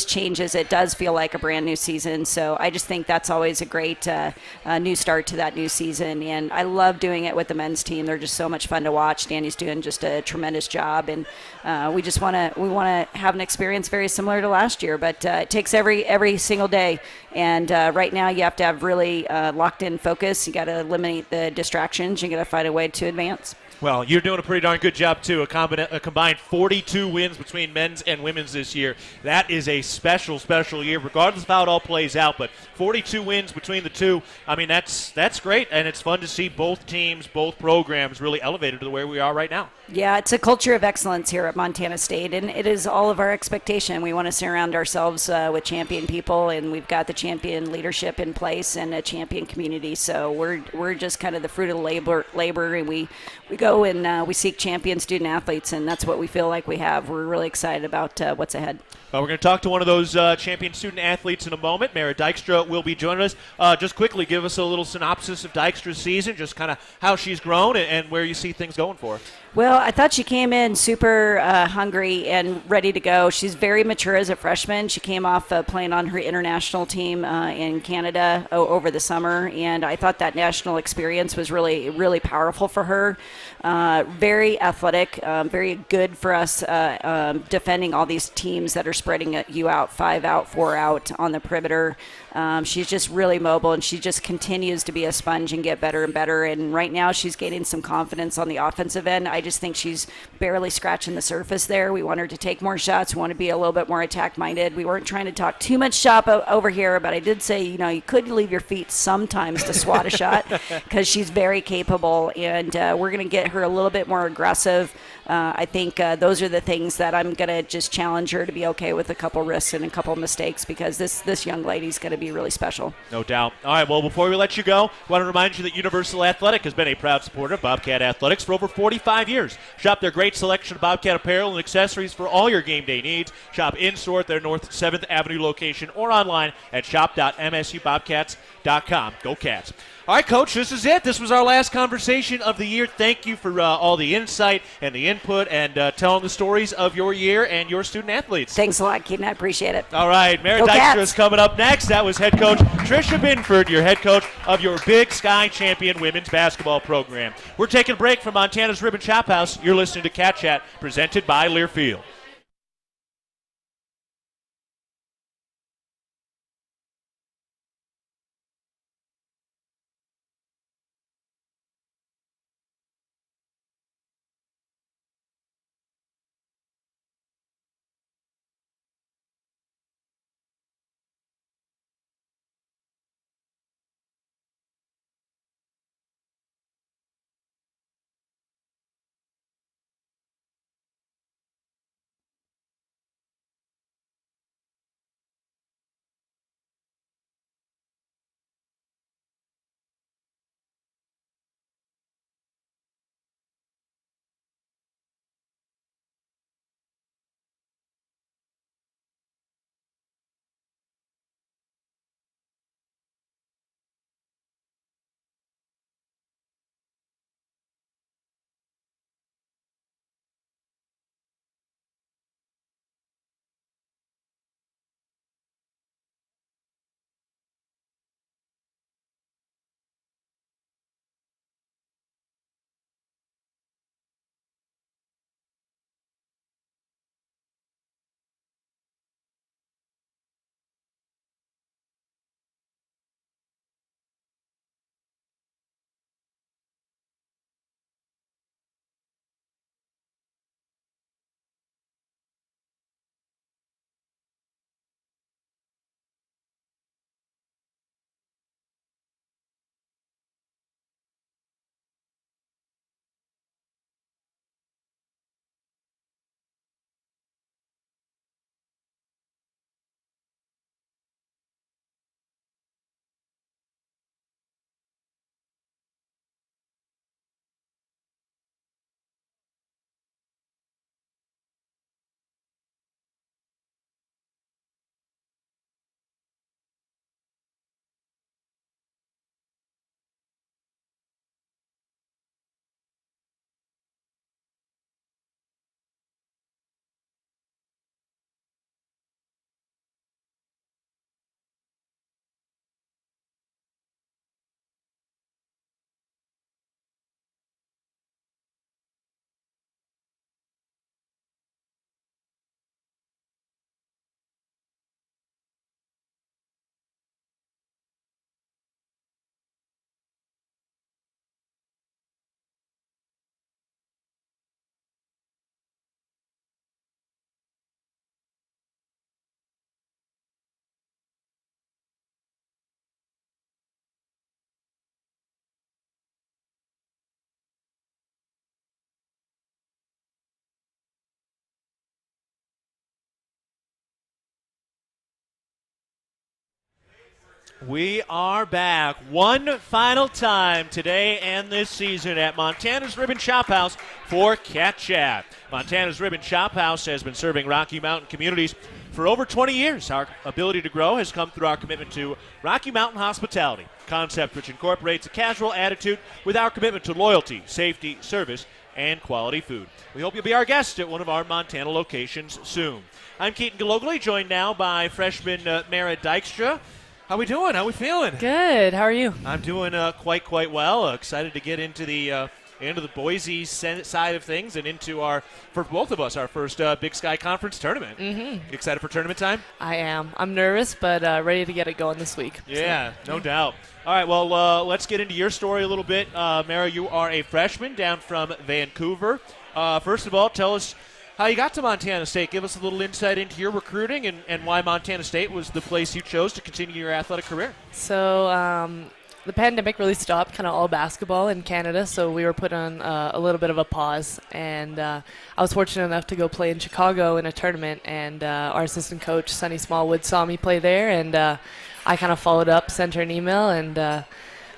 changes. It does feel like a brand new season. So I just think that's always a great new start to that new season. And I love doing it with the men's team. They're just so much fun to watch. Danny's doing just a tremendous job, and we want to have an experience very similar to last year. But it takes every single day. And right now you have to have really locked in focus. You got to eliminate the distractions. You got to find a way to advance. Well, you're doing a pretty darn good job, too. A combined 42 wins between men's and women's this year. That is a special, special year, regardless of how it all plays out. But 42 wins between the two, I mean, that's great. And it's fun to see both teams, both programs really elevated to where we are right now. Yeah, it's a culture of excellence here at Montana State, and it is all of our expectation. We want to surround ourselves with champion people, and we've got the champion leadership in place and a champion community. So we're just kind of the fruit of labor, and we go and we seek champion student athletes, and that's what we feel like we have. We're really excited about what's ahead. Well, we're going to talk to one of those champion student athletes in a moment. Mara Dykstra will be joining us. Just quickly, give us a little synopsis of Dykstra's season, just kind of how she's grown and where you see things going for her. Well, I thought she came in super hungry and ready to go. She's very mature as a freshman. She came off playing on her international team in Canada over the summer, and I thought that national experience was really, really powerful for her. Very athletic, very good for us defending all these teams that are spreading you out, 5 out, 4 out on the perimeter. She's just really mobile, and she just continues to be a sponge and get better and better. And right now she's gaining some confidence on the offensive end. I just think she's barely scratching the surface there. We want her to take more shots. We want to be a little bit more attack-minded. We weren't trying to talk too much shop over here, but I did say, you could leave your feet sometimes to swat a shot because she's very capable, and we're going to get her a little bit more aggressive. I think those are the things that I'm going to just challenge her to be okay with a couple risks and a couple mistakes, because this young lady's going to be really special. No doubt. All right, well, before we let you go, I want to remind you that Universal Athletic has been a proud supporter of Bobcat Athletics for over 45 years. Shop their great selection of Bobcat apparel and accessories for all your game day needs. Shop in-store at their North 7th Avenue location or online at shop.msubobcats.com. Go Cats. All right, Coach, this is it. This was our last conversation of the year. Thank you for all the insight and the input and telling the stories of your year and your student-athletes. Thanks a lot, Keaton. I appreciate it. All right, Mary Dykstra is coming up next. That was head coach Trisha Binford, your head coach of your Big Sky Champion women's basketball program. We're taking a break from Montana's Ribbon Chop House. You're listening to Cat Chat, presented by Learfield. We are back one final time today and this season at Montana's Ribbon Chop House for Cat Chat. Montana's Ribbon Chop House has been serving Rocky Mountain communities for over 20 years. Our ability to grow has come through our commitment to Rocky Mountain hospitality, a concept which incorporates a casual attitude with our commitment to loyalty, safety, service, and quality food. We hope you'll be our guest at one of our Montana locations soon. I'm Keaton Galogly, joined now by freshman Mara Dykstra. How we doing? How we feeling? Good. How are you? I'm doing quite well. Excited to get into the into the Boise side of things and into for both of us, our first Big Sky Conference tournament. Mm-hmm. Excited for tournament time? I am. I'm nervous, but ready to get it going this week. Yeah, no doubt. All right, well, let's get into your story a little bit. Mara, you are a freshman down from Vancouver. First of all, tell us how you got to Montana State. Give us a little insight into your recruiting and why Montana State was the place you chose to continue your athletic career. So the pandemic really stopped kind of all basketball in Canada, so we were put on a little bit of a pause. And I was fortunate enough to go play in Chicago in a tournament, and our assistant coach, Sonny Smallwood, saw me play there, and I kind of followed up, sent her an email, and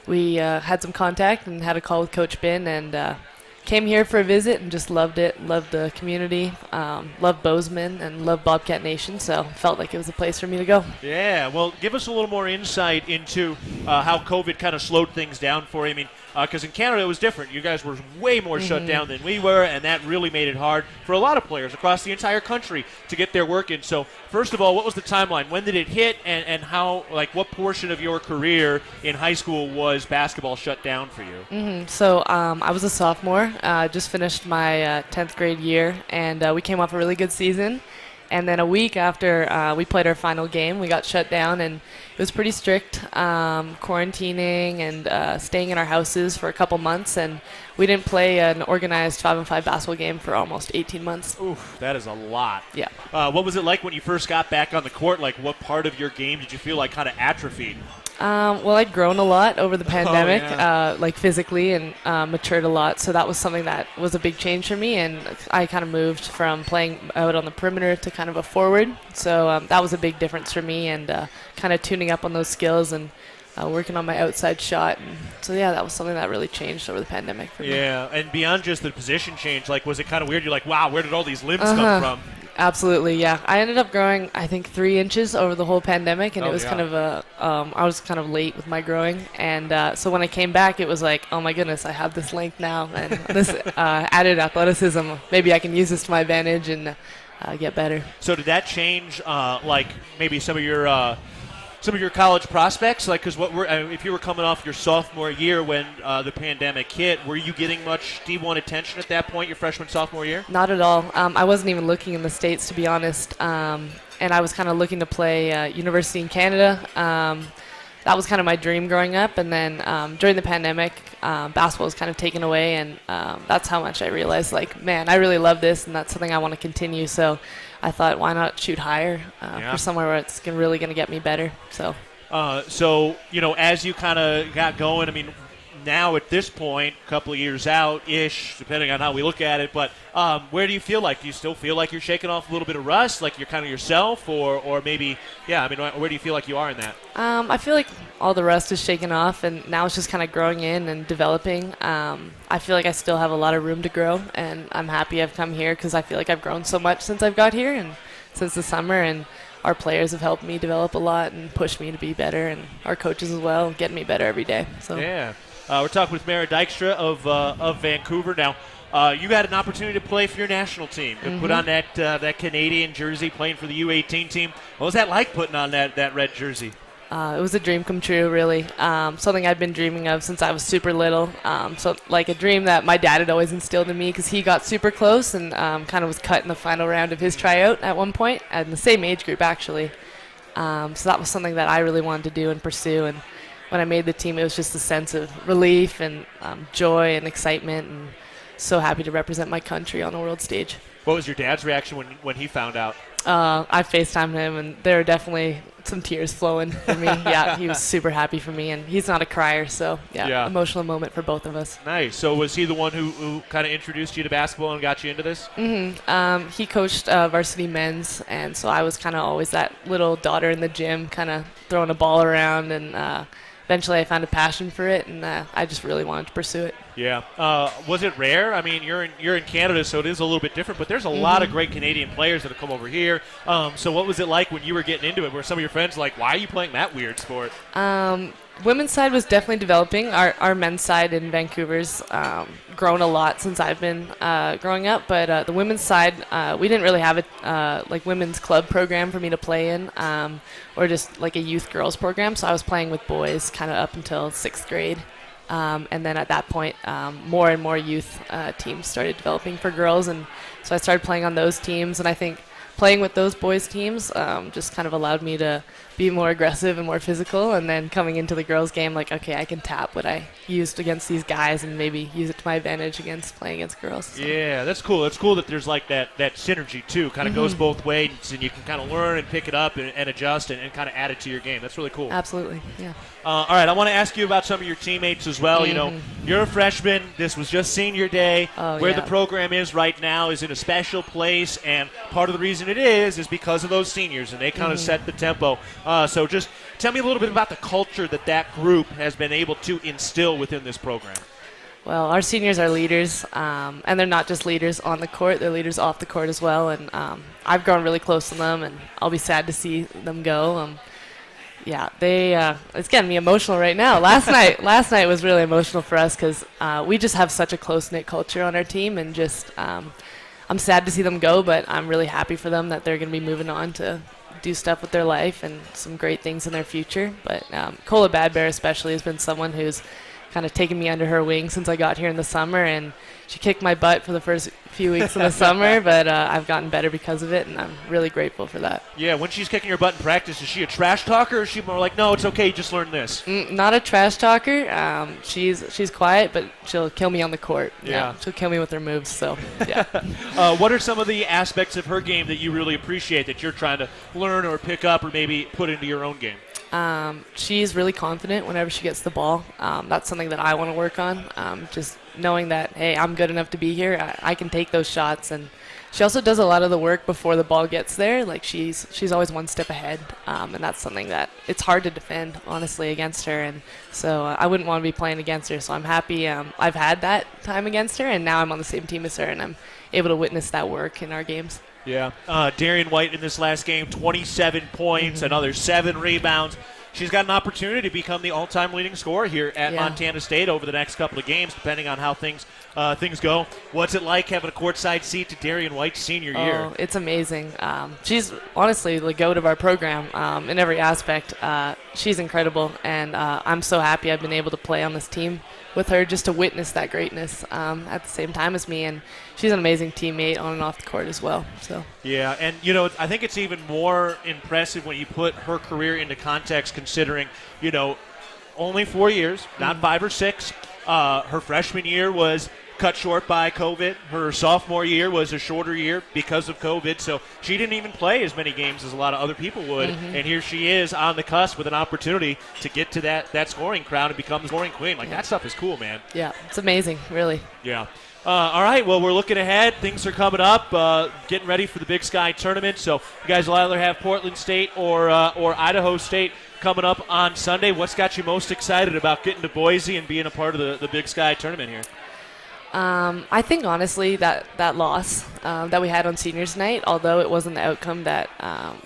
we had some contact and had a call with Coach Bin, and came here for a visit and just loved it, loved the community, loved Bozeman, and loved Bobcat Nation, so felt like it was a place for me to go. Yeah, well, give us a little more insight into how COVID kind of slowed things down for you. I mean, because in Canada it was different. You guys were way more shut down than we were, and that really made it hard for a lot of players across the entire country to get their work in. So, first of all, what was the timeline? When did it hit, and how, like, what portion of your career in high school was basketball shut down for you? So I was a sophomore, just finished my 10th grade year, and we came off a really good season. And then a week after we played our final game, we got shut down, and it was pretty strict, quarantining and staying in our houses for a couple months, and we didn't play an organized 5-on-5 basketball game for almost 18 months. Oof, that is a lot. Yeah. What was it like when you first got back on the court? Like, what part of your game did you feel like kind of atrophied? Well, I'd grown a lot over the pandemic, yeah. like physically, and matured a lot. So that was something that was a big change for me. And I kind of moved from playing out on the perimeter to kind of a forward. So that was a big difference for me, and kind of tuning up on those skills and working on my outside shot. And so, yeah, that was something that really changed over the pandemic for me. Yeah, and beyond just the position change, like, was it kind of weird? You're like, wow, where did all these limbs come from? Absolutely, yeah. I ended up growing, I think, 3 inches over the whole pandemic, and it was kind of I was kind of late with my growing, and so when I came back, it was like, oh my goodness, I have this length now, and this added athleticism. Maybe I can use this to my advantage and get better. So did that change, like, maybe some of your college prospects? Like, because if you were coming off your sophomore year when the pandemic hit, were you getting much D1 attention at that point, your freshman, sophomore year? Not at all. I wasn't even looking in the States, to be honest, and I was kind of looking to play university in Canada. That was kind of my dream growing up, and then during the pandemic, basketball was kind of taken away, and that's how much I realized, like, man, I really love this, and that's something I want to continue. So I thought, why not shoot higher for somewhere where it's really going to get me better. So, as you kind of got going, I mean, now at this point, a couple of years out-ish, depending on how we look at it, but where do you feel like? Do you still feel like you're shaking off a little bit of rust, like you're kind of yourself, or maybe, where do you feel like you are in that? I feel like all the rust is shaken off, and now it's just kind of growing in and developing. I feel like I still have a lot of room to grow, and I'm happy I've come here because I feel like I've grown so much since I've got here and since the summer, and our players have helped me develop a lot and pushed me to be better, and our coaches as well, getting me better every day. So yeah. We're talking with Mara Dykstra of Vancouver. Now, you had an opportunity to play for your national team, to put on that Canadian jersey, playing for the U18 team. What was that like, putting on that red jersey? It was a dream come true, really. Something I'd been dreaming of since I was super little. So, like, a dream that my dad had always instilled in me, because he got super close and kind of was cut in the final round of his tryout at one point, in the same age group, actually. So that was something that I really wanted to do and pursue, and when I made the team, it was just a sense of relief and joy and excitement, and so happy to represent my country on a world stage. What was your dad's reaction when he found out? I FaceTimed him, and there were definitely some tears flowing for me. Yeah, he was super happy for me, and he's not a crier, so yeah, emotional moment for both of us. Nice. So was he the one who kind of introduced you to basketball and got you into this? Mm-hmm. He coached varsity men's, and so I was kind of always that little daughter in the gym, kind of throwing a ball around, and eventually I found a passion for it, and I just really wanted to pursue it. Yeah. Was it rare? I mean, you're in Canada, so it is a little bit different, but there's a lot of great Canadian players that have come over here. So what was it like when you were getting into it? Were some of your friends like, why are you playing that weird sport? Women's side was definitely developing. Our men's side in Vancouver's grown a lot since I've been growing up, but the women's side, we didn't really have a women's club program for me to play in, or just like a youth girls program, so I was playing with boys kind of up until 6th grade. And then at that point, more and more youth teams started developing for girls. And so I started playing on those teams. And I think playing with those boys' teams just kind of allowed me to be more aggressive and more physical. And then coming into the girls' game, like, okay, I can tap what I used against these guys and maybe use it to my advantage against playing against girls. So. Yeah, that's cool. It's cool that there's like that synergy too. Kind of goes both ways, and you can kind of learn and pick it up and adjust and kind of add it to your game. That's really cool. Absolutely, yeah. All right, I want to ask you about some of your teammates as well. You know, you're a freshman. This was just senior day. Where the program is right now is in a special place, and part of the reason it is because of those seniors, and they kind of set the tempo. So just tell me a little bit about the culture that group has been able to instill within this program. Well, our seniors are leaders, and they're not just leaders on the court, they're leaders off the court as well, and I've grown really close to them, and I'll be sad to see them go. Yeah, it's getting me emotional right now. Last night was really emotional for us because we just have such a close-knit culture on our team, and just I'm sad to see them go, but I'm really happy for them that they're going to be moving on to do stuff with their life and some great things in their future. But Cola Badbear especially has been someone who's kind of taken me under her wing since I got here in the summer, and she kicked my butt for the first few weeks of the summer, but I've gotten better because of it, and I'm really grateful for that. Yeah, when she's kicking your butt in practice, is she a trash talker, or is she more like, no, it's okay, just learn this? Not a trash talker. She's quiet, but she'll kill me on the court. Yeah. She'll kill me with her moves, so, yeah. What are some of the aspects of her game that you really appreciate that you're trying to learn or pick up or maybe put into your own game? She's really confident whenever she gets the ball. That's something that I want to work on. Just knowing that, hey, I'm good enough to be here. I can take those shots. And she also does a lot of the work before the ball gets there. Like she's always one step ahead. And that's something that it's hard to defend, honestly, against her. And so I wouldn't want to be playing against her. So I'm happy I've had that time against her, and now I'm on the same team as her, and I'm able to witness that work in our games. Yeah. Darian White in this last game, 27 points, another 7 rebounds. She's got an opportunity to become the all-time leading scorer here at Montana State over the next couple of games, depending on how things go. What's it like having a courtside seat to Darian White's senior year? Oh, it's amazing. She's honestly the GOAT of our program in every aspect. She's incredible, and I'm so happy I've been able to play on this team with her just to witness that greatness at the same time as me. And she's an amazing teammate on and off the court as well. So yeah, and I think it's even more impressive when you put her career into context, considering only 4 years, not 5 or 6. Her freshman year was cut short by COVID. Her sophomore year was a shorter year because of COVID, so she didn't even play as many games as a lot of other people would. And here she is on the cusp with an opportunity to get to that scoring crown and become the scoring queen. Like, that stuff is cool, man. Yeah, it's amazing, really. Yeah. All right, well, we're looking ahead. Things are coming up, getting ready for the Big Sky tournament. So you guys will either have Portland State or Idaho State coming up on Sunday. What's got you most excited about getting to Boise and being a part of the Big Sky tournament here? I think, honestly, that loss that we had on seniors night, although it wasn't the outcome that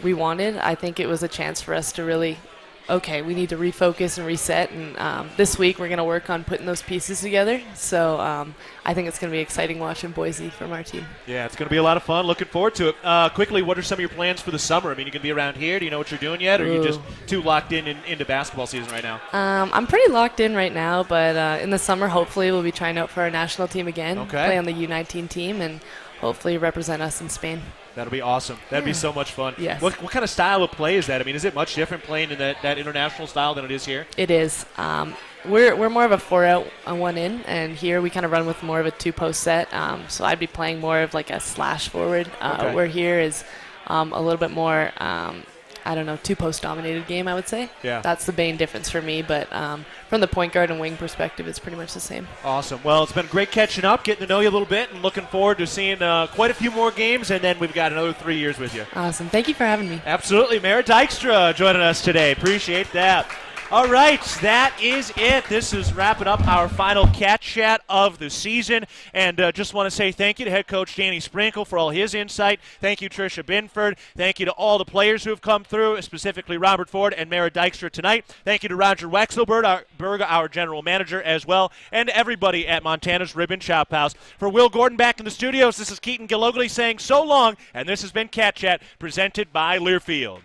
we wanted, I think it was a chance for us to really, okay, we need to refocus and reset. And this week we're going to work on putting those pieces together. So I think it's going to be exciting watching Boise from our team. Yeah, it's going to be a lot of fun. Looking forward to it. Quickly, what are some of your plans for the summer? I mean, you going to be around here? Do you know what you're doing yet? Or are you just too locked into basketball season right now? I'm pretty locked in right now, but in the summer, hopefully, we'll be trying out for our national team again. Okay. Play on the U19 team and hopefully represent us in Spain. That'll be awesome. That'd be so much fun. Yes. What kind of style of play is that? I mean, is it much different playing in that international style than it is here? It is. We're more of a 4-out and 1-in, and here we kind of run with more of a 2-post set. So I'd be playing more of like a slash forward, where here is a little bit more, 2-post dominated game, I would say. Yeah. That's the main difference for me, but from the point guard and wing perspective, it's pretty much the same. Awesome. Well, it's been great catching up, getting to know you a little bit, and looking forward to seeing quite a few more games, and then we've got another 3 years with you. Awesome. Thank you for having me. Absolutely. Mara Dykstra joining us today. Appreciate that. All right, that is it. This is wrapping up our final Cat Chat of the season. And just want to say thank you to head coach Danny Sprinkle for all his insight. Thank you, Trisha Binford. Thank you to all the players who have come through, specifically Robert Ford and Mara Dykstra tonight. Thank you to Roger Wexelberg, our general manager as well, and everybody at Montana's Rib and Chop House. For Will Gordon back in the studios, this is Keaton Gillogly saying so long, and this has been Cat Chat presented by Learfield.